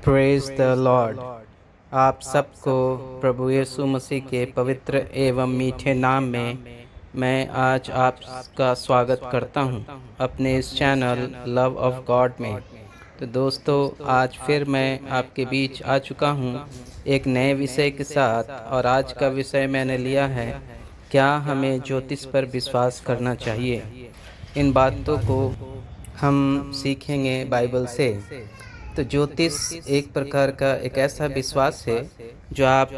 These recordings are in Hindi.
Praise the Lord. आप सबको प्रभु यीशु मसीह के पवित्र एवं मीठे नाम में मैं आज आपका स्वागत करता हूं अपने इस चैनल लव ऑफ गॉड में। तो दोस्तों, आज फिर मैं आपके बीच आ चुका हूं एक नए विषय के साथ। और आज का विषय मैंने लिया है, क्या हमें ज्योतिष पर विश्वास करना चाहिए। इन बातों को हम सीखेंगे बाइबल से। तो ज्योतिष एक प्रकार का एक ऐसा विश्वास है जो आप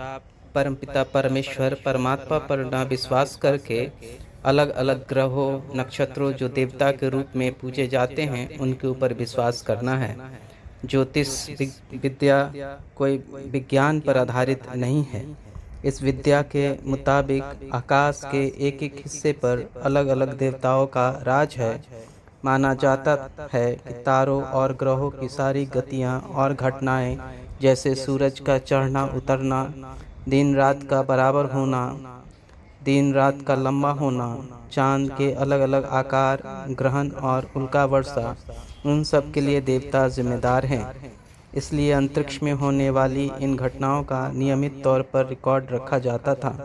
परमपिता परमेश्वर परमात्मा पर ना विश्वास करके अलग अलग ग्रहों नक्षत्रों जो देवता के रूप में पूजे जाते हैं उनके ऊपर विश्वास करना है। ज्योतिष विद्या कोई विज्ञान पर आधारित नहीं है। इस विद्या के मुताबिक आकाश के एक एक हिस्से पर अलग अलग देवताओं का राज है। माना जाता है कि तारों और ग्रहों की सारी गतियां और घटनाएं, जैसे सूरज का चढ़ना उतरना, दिन रात का बराबर होना, दिन रात का लंबा होना, चांद के अलग अलग आकार, ग्रहण और उल्का वर्षा, उन सब के लिए देवता जिम्मेदार हैं। इसलिए अंतरिक्ष में होने वाली इन घटनाओं का नियमित तौर पर रिकॉर्ड रखा जाता था।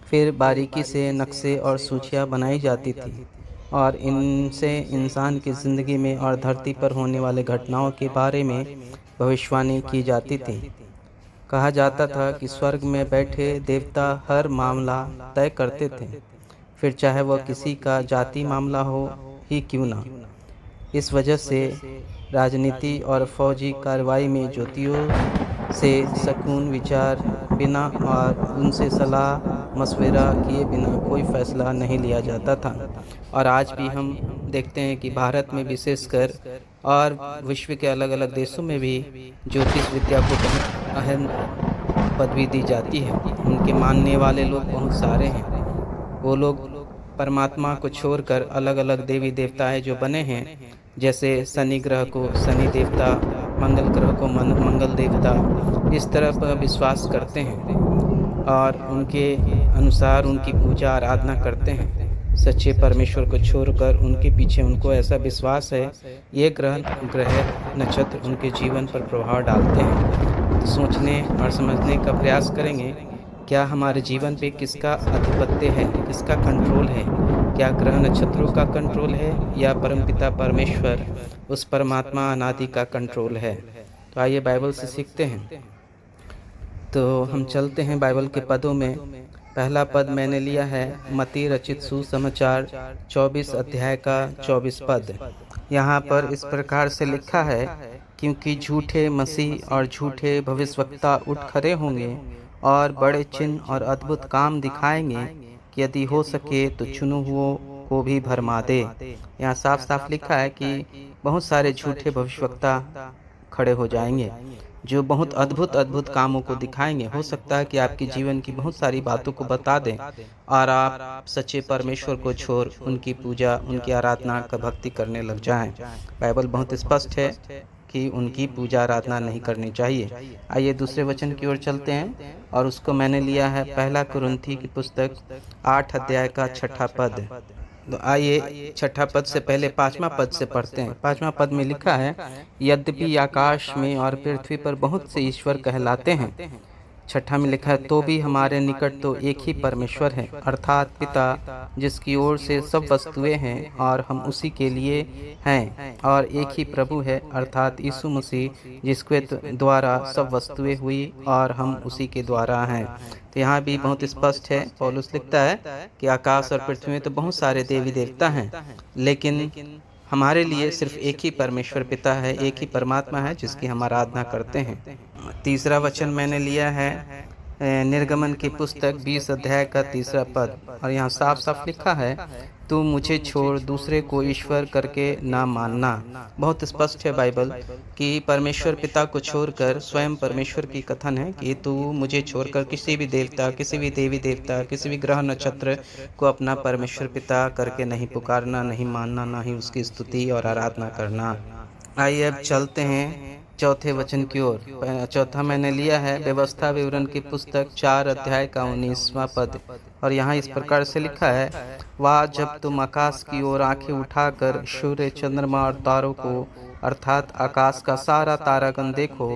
फिर बारीकी से नक्शे और सूचियाँ बनाई जाती थी और इनसे इंसान की ज़िंदगी में और धरती पर होने वाले घटनाओं के बारे में भविष्यवाणी की जाती थी। कहा जाता था कि स्वर्ग में बैठे देवता हर मामला तय करते थे, फिर चाहे वह किसी का जाति मामला हो ही क्यों ना। इस वजह से राजनीति और फौजी कार्रवाई में ज्योतिषियों से सकून विचार बिना और उनसे सलाह मशवरा किए बिना कोई फैसला नहीं लिया जाता था। और आज भी हम देखते हैं कि भारत में विशेषकर और विश्व के अलग अलग देशों में भी ज्योतिष विद्या को बहुत अहम पदवी दी जाती है। उनके मानने वाले लोग बहुत सारे हैं। वो लोग परमात्मा को छोड़कर अलग अलग देवी देवताएं जो बने हैं, जैसे शनि ग्रह को शनि देवता, मंगल ग्रह को मंगल देवता, इस तरह पर विश्वास करते हैं और उनके अनुसार उनकी पूजा आराधना करते हैं। सच्चे परमेश्वर को छोड़कर उनके पीछे उनको ऐसा विश्वास है ये ग्रह नक्षत्र उनके जीवन पर प्रभाव डालते हैं। तो सोचने और समझने का प्रयास करेंगे, क्या हमारे जीवन पे किसका आधिपत्य है, किसका कंट्रोल है। क्या ग्रह नक्षत्रों का कंट्रोल है या परमपिता परमेश्वर उस परमात्मा अनादि का कंट्रोल है। तो आइए बाइबल से सीखते हैं। तो हम चलते हैं बाइबल के पदों में। पहला पद मैंने लिया है मत्ती रचित सुसमाचार 24 अध्याय का 24 पद। यहाँ पर इस प्रकार से लिखा है, क्योंकि झूठे मसीह और झूठे भविष्यवक्ता उठ खड़े होंगे और बड़े चिन्ह और अद्भुत काम दिखाएंगे कि यदि हो सके तो चुने हुओं को भी भरमा दे। यहाँ साफ साफ लिखा है कि बहुत सारे झूठे भविष्यवक्ता खड़े हो जाएंगे जो बहुत अद्भुत अद्भुत कामों को दिखाएंगे। हो सकता है कि आपके जीवन की बहुत सारी बातों को बता दें और आप सच्चे परमेश्वर को छोड़ उनकी पूजा उनकी आराधना का भक्ति करने लग जाएं। बाइबल बहुत स्पष्ट है कि उनकी पूजा आराधना नहीं करनी चाहिए। आइए दूसरे वचन की ओर चलते हैं और उसको मैंने लिया है पहला कुरिन्थी की पुस्तक 8 अध्याय का 6 पद। तो आइए 6 पद से पहले 5वां पद से पढ़ते हैं। 5वां पद में लिखा है, यद्यपि आकाश में और पृथ्वी पर बहुत से ईश्वर कहलाते हैं। 6 में लिखा है, तो भी हमारे निकट तो एक ही परमेश्वर है, अर्थात पिता, जिसकी ओर से सब वस्तुएं हैं और हम उसी के लिए हैं, और एक ही प्रभु है अर्थात यीशु मसीह, जिसके द्वारा सब वस्तुएं हुई और हम उसी के द्वारा हैं। तो यहाँ भी बहुत स्पष्ट है, पौलुस लिखता है कि आकाश और पृथ्वी में तो बहुत सारे देवी देवता हैं, लेकिन हमारे लिए सिर्फ एक ही परमेश्वर पिता है, एक ही परमात्मा है जिसकी हम आराधना करते हैं। तीसरा वचन मैंने लिया है निर्गमन की पुस्तक 20 अध्याय का 3 पद, और यहाँ साफ साफ लिखा है, तू मुझे छोड़ दूसरे को ईश्वर करके ना मानना। बहुत स्पष्ट है बाइबल कि परमेश्वर पिता को छोड़कर स्वयं परमेश्वर की कथन है कि तू मुझे छोड़कर किसी भी देवता, किसी भी देवी देवता, किसी भी ग्रह नक्षत्र को अपना परमेश्वर पिता करके नहीं पुकारना, नहीं मानना, ना ही उसकी स्तुति और आराधना करना। आइए अब चलते हैं चौथे वचन की ओर। चौथा मैंने लिया है व्यवस्था विवरण की पुस्तक 4 अध्याय का 19वां पद, और यहाँ इस प्रकार से लिखा है, वाह जब तुम आकाश की ओर आंखें उठाकर सूर्य चंद्रमा और तारों को अर्थात आकाश का सारा तारागण देखो,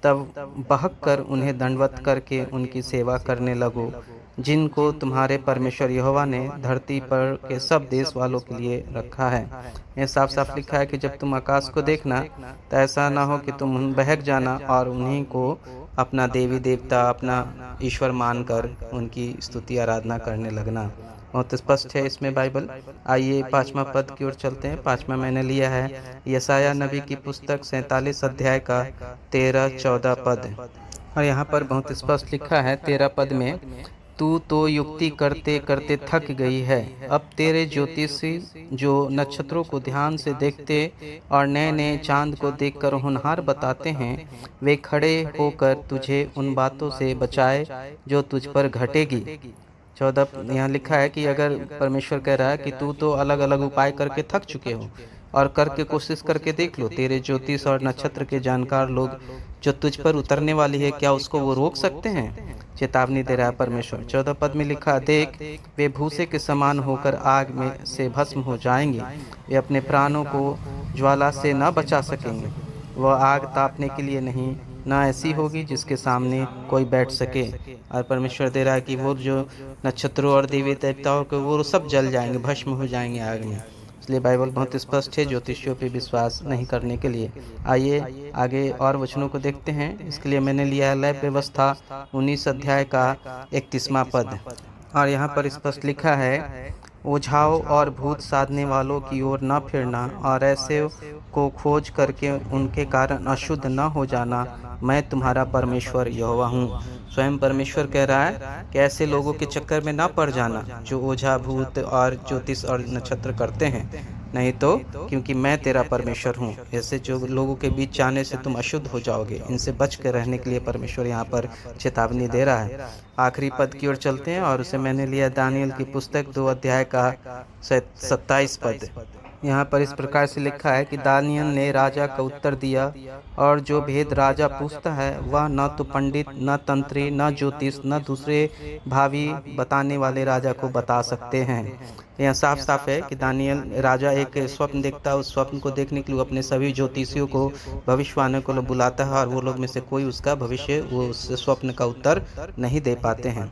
तब बहक कर उन्हें दंडवत करके उनकी सेवा करने लगो, जिनको तुम्हारे परमेश्वर यहोवा ने धरती पर के सब देश वालों के लिए रखा है। यह साफ साफ लिखा है कि जब तुम आकाश को देखना तो ऐसा ना हो कि तुम बहक जाना और उन्हीं को अपना देवी देवता, अपना ईश्वर मानकर उनकी स्तुति आराधना करने लगना। बहुत स्पष्ट है इसमें बाइबल। आइए 5वां पद की ओर चलते हैं। 5वां मैंने लिया है यशायाह नबी की पुस्तक 47 अध्याय का 13-14 पद, और यहाँ पर बहुत स्पष्ट लिखा है 13 पद में, तू तो युक्ति करते करते थक गई है। अब तेरे ज्योतिषी जो नक्षत्रों को ध्यान से देखते और नए नए चांद को देखकर होनहार बताते हैं, वे खड़े होकर तुझे उन बातों से बचाए जो तुझ पर घटेगी। 14 यहाँ लिखा है कि अगर परमेश्वर कह रहा है कि तू तो अलग अलग उपाय करके थक चुके हो और करके कोशिश करके देख लो, तेरे ज्योतिष और नक्षत्र के जानकार लोग जो तुझ पर उतरने वाली है, क्या उसको वो रोक सकते हैं? चेतावनी दे रहा है परमेश्वर। 14 पद में लिखा, देख वे भूसे के समान होकर आग में से भस्म हो जाएंगे, वे अपने प्राणों को ज्वाला से न बचा सकेंगे। वह आग तापने के लिए नहीं, ना ऐसी होगी जिसके सामने कोई बैठ सके। और परमेश्वर दे रहा है कि वो जो नक्षत्रों और देवी देवताओं के वो सब जल जाएंगे, भस्म हो जाएंगे आग में। इसलिए बाइबल बहुत स्पष्ट है ज्योतिषियों पे विश्वास नहीं करने के लिए। आइए आगे और वचनों को देखते हैं। इसके लिए मैंने लिया है लैब व्यवस्था 19 अध्याय का 31वां पद, और यहाँ पर स्पष्ट लिखा है, ओझाओं और भूत साधने वालों की ओर न फिरना और ऐसे को खोज करके उनके कारण अशुद्ध न हो जाना, मैं तुम्हारा परमेश्वर यहोवा हूँ। स्वयं परमेश्वर कह रहा है कि ऐसे लोगों के चक्कर में ना पड़ जाना जो ओझा भूत और ज्योतिष और नक्षत्र करते हैं, नहीं तो क्योंकि मैं तेरा परमेश्वर हूँ। ऐसे जो लोगों के बीच जाने से तुम अशुद्ध हो जाओगे, इनसे बच कर रहने के लिए परमेश्वर यहाँ पर चेतावनी दे रहा है। आखिरी पद की ओर चलते हैं, और उसे मैंने लिया दानियल की पुस्तक 2 अध्याय का 27 पद। यहाँ पर इस प्रकार से लिखा है कि दानियल ने राजा का उत्तर दिया, और जो भेद राजा पूछता है वह न तो पंडित, न तंत्री, न ज्योतिष, न दूसरे भावी बताने वाले राजा को बता सकते हैं। यहाँ साफ साफ है कि दानियल राजा एक स्वप्न देखता है, उस स्वप्न को देखने के लिए अपने सभी ज्योतिषियों को, भविष्यवाणियों को बुलाता है, और वो लोग में से कोई उसका भविष्य, वो उस स्वप्न का उत्तर नहीं दे पाते हैं।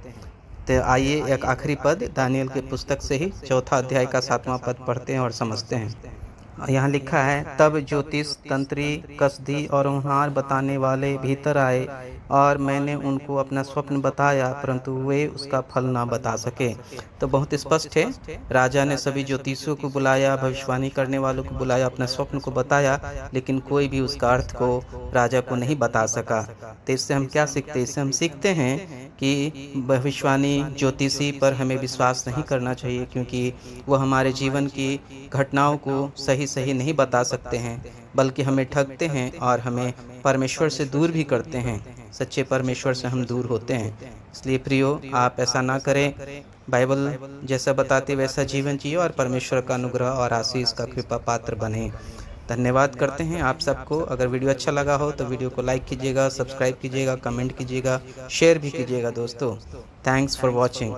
तो आइए एक आखिरी पद दानियल के पुस्तक से ही 4 अध्याय का 7वां पद पढ़ते हैं और समझते हैं। यहाँ लिखा है, तब ज्योतिष, तंत्री, कसदी और होनहार बताने वाले भीतर आए, और मैंने उनको अपना स्वप्न बताया, परंतु वे उसका फल ना बता सके। तो बहुत स्पष्ट है, राजा ने सभी ज्योतिषियों को बुलाया, भविष्यवाणी करने वालों को बुलाया, अपना स्वप्न को बताया, लेकिन कोई भी उसका अर्थ को राजा को नहीं बता सका। तो इससे हम क्या सीखते हैं? इससे हम सीखते हैं कि भविष्यवाणी, ज्योतिषी पर हमें विश्वास नहीं करना चाहिए, क्योंकि वो हमारे जीवन की घटनाओं को सही नहीं बता सकते हैं, बल्कि हमें ठगते हैं और हमें परमेश्वर से दूर भी करते हैं। सच्चे परमेश्वर से हम दूर होते हैं। इसलिए प्रियो, आप ऐसा ना करें। बाइबल जैसा बताते वैसा जीवन जिए और परमेश्वर का अनुग्रह और आशीष का कृपा पात्र बने। धन्यवाद करते हैं आप सबको। अगर वीडियो अच्छा लगा हो तो वीडियो को लाइक कीजिएगा, सब्सक्राइब कीजिएगा, कमेंट कीजिएगा, शेयर भी कीजिएगा दोस्तों। Thanks for watching.